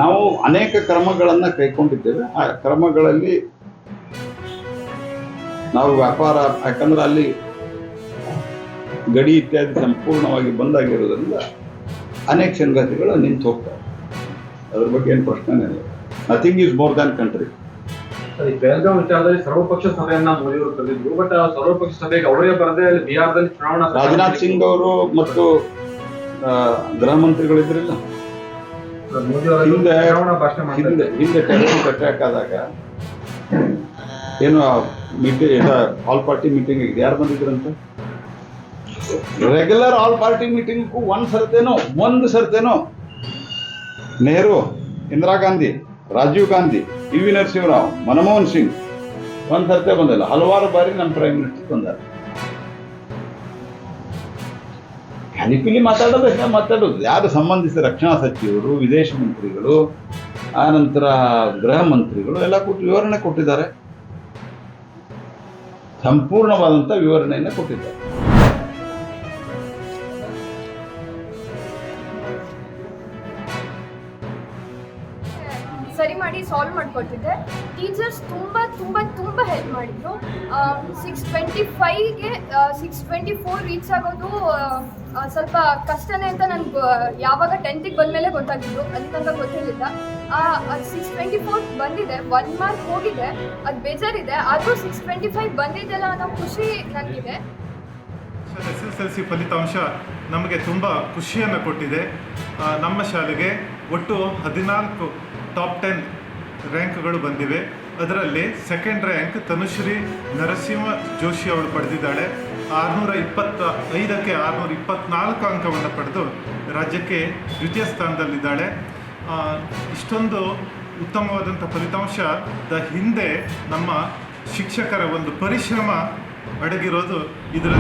ನಾವು ಅನೇಕ ಕ್ರಮಗಳನ್ನು ಕೈಗೊಂಡಿದ್ದೇವೆ. ಆ ಕ್ರಮಗಳಲ್ಲಿ ನಾವು ವ್ಯಾಪಾರ, ಯಾಕಂದ್ರೆ ಅಲ್ಲಿ ಗಡಿ ಇತ್ಯಾದಿ ಸಂಪೂರ್ಣವಾಗಿ ಬಂದಾಗಿರೋದ್ರಿಂದ ಅನೇಕ ಸಂಗತಿಗಳು ನಿಂತು ಹೋಗ್ತವೆ. ಅದ್ರ ಬಗ್ಗೆ ಏನು ಪ್ರಶ್ನೆ ಇಲ್ಲ. Nothing is more than country. Belagavi ವಿಚಾರದಲ್ಲಿ ಸರ್ವಪಕ್ಷ ಸಭೆಯನ್ನ ಮೋದಿಯವರು ಕರೆದಿದ್ರು. ಬಟ್ ಆ ಸರ್ವಪಕ್ಷ ಸಭೆಗೆ ಅವರೇ ಬರದೆ ಬಿಹಾರದಲ್ಲಿ ಚುನಾವಣಾ ರಾಜನಾಥ್ ಸಿಂಗ್ ಅವರು ಮತ್ತು ಗೃಹ ಮಂತ್ರಿಗಳಿದ್ರಿಲ್ಲ, ಹಿಂದೆ ಟೆರರಿಸ್ಟ್ ಅಟ್ಯಾಕ್ ಆದಾಗ ಏನು ಮೀಟಿಂಗ್, ಆಲ್ ಪಾರ್ಟಿ ಮೀಟಿಂಗ್ ಯಾರು ಬಂದಿದ್ರಂತ? ರೆಗ್ಯುಲರ್ ಆಲ್ ಪಾರ್ಟಿ ಮೀಟಿಂಗ್ಗೂ ಒಂದು ಸರ್ತೆನೋ ನೆಹರು, ಇಂದಿರಾ ಗಾಂಧಿ, ರಾಜೀವ್ ಗಾಂಧಿ, ಪಿ ವಿ ನರಸಿಂಹರಾವ್, ಮನಮೋಹನ್ ಸಿಂಗ್ ಒಂದು ಸರ್ತೆ ಬಂದಿಲ್ಲ. ಹಲವಾರು ಬಾರಿ ನಮ್ಮ ಪ್ರೈಮ್ ಮಿನಿಸ್ಟರ್ ಬಂದಾರೆ. ಹನಿಪಿಲಿ ಮಾತಾಡೋದು ಯಾರು ಸಂಬಂಧಿಸಿದ ರಕ್ಷಣಾ ಸಚಿವರು, ವಿದೇಶ ಮಂತ್ರಿಗಳು, ಆನಂತರ ಗೃಹ ಮಂತ್ರಿಗಳು ಎಲ್ಲ ವಿವರಣೆ ಕೊಟ್ಟಿದ್ದಾರೆ. ಸಂಪೂರ್ಣವಾದಂಥ ವಿವರಣೆಯನ್ನು ಕೊಟ್ಟಿದ್ದಾರೆ. ಸರಿ ಮಾಡಿ ಸಾಲ್ವ್ ಮಾಡಿಕೊಟ್ಟಿದ್ದೆ. ಟೀಚರ್ಸ್ ತುಂಬ ಹೆಲ್ಪ್ ಮಾಡಿದ್ರು. 625ಗೆ 624 ರೀಚ್ ಆಗೋದು ಸ್ವಲ್ಪ ಕಷ್ಟನೇ ಅಂತ ನನಗೆ ಯಾವಾಗ 10th ಬಂದಮೇಲೆ ಗೊತ್ತಾಗಿದ್ದು. ಅಲ್ಲಿ ತನಕ ಗೊತ್ತಿರಲಿಲ್ಲ. 624 ಬಂದಿದೆ, 1 ಮಾರ್ಕ್ ಹೋಗಿದೆ, ಅದು ಬೇಜಾರಿದೆ. ಆದರೂ 625 ಬಂದಿದ್ದೆಲ್ಲ ಅನ್ನೋ ಖುಷಿ ನನಗಿದೆ. SSLC ಫಲಿತಾಂಶ ನಮಗೆ ತುಂಬ ಖುಷಿಯನ್ನು ಕೊಟ್ಟಿದೆ. ನಮ್ಮ ಶಾಲೆಗೆ ಒಟ್ಟು 14 ಟಾಪ್ 10 ರ್ಯಾಂಕ್ಗಳು ಬಂದಿವೆ. ಅದರಲ್ಲಿ ಸೆಕೆಂಡ್ ರ್ಯಾಂಕ್ ತನುಶ್ರೀ ನರಸಿಂಹ ಜೋಶಿ ಅವಳು ಪಡೆದಿದ್ದಾಳೆ. 625ಕ್ಕೆ 624 ಅಂಕವನ್ನು ಪಡೆದು ರಾಜ್ಯಕ್ಕೆ ದ್ವಿತೀಯ ಸ್ಥಾನದಲ್ಲಿದ್ದಾಳೆ. ಇಷ್ಟೊಂದು ಉತ್ತಮವಾದಂಥ ಫಲಿತಾಂಶದ ಹಿಂದೆ ನಮ್ಮ ಶಿಕ್ಷಕರ ಒಂದು ಪರಿಶ್ರಮ ಅಡಗಿರೋದು ಇದರಲ್ಲಿ